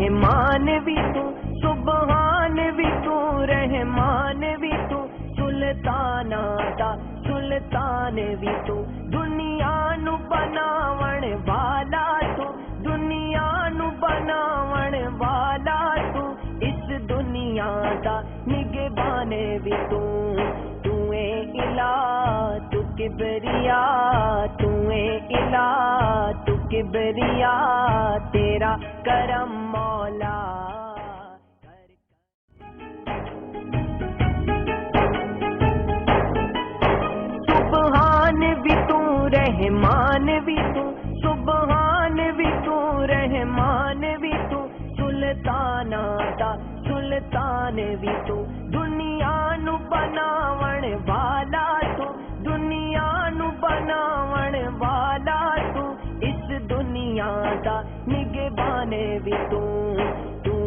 رحمان بھی تو سبحان بھی تو رحمان بھی تو سلطان دا سلطان بھی تو دنیا نو بناون والا تو دنیا نو بناون والا تو اس دنیا دا نگہبان بھی تو اے الہ تو کبریا تو اے الہ تو کبریا تیرا کرم مولا سبحان بھی تو رحمان بھی تو سبحان بھی تو رحمان بھی تو سلطان دا سلطان بھی تو دنیا نو بناون والا تو دنیا نو بناون والا تو اس دنیا دا نگہبان بھی تو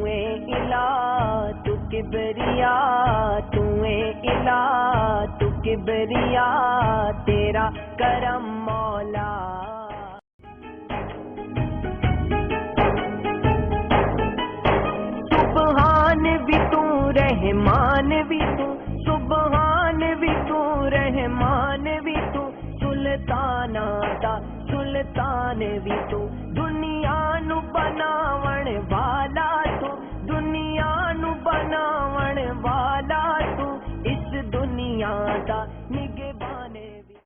اے الہ تو کبریا تو اے الہ تو کبریا تیرا کرم مولا سبحان بھی تو رحمان بھی تو سبحان بھی تو رحمان بھی تو سلطان دا سلطان بھی تو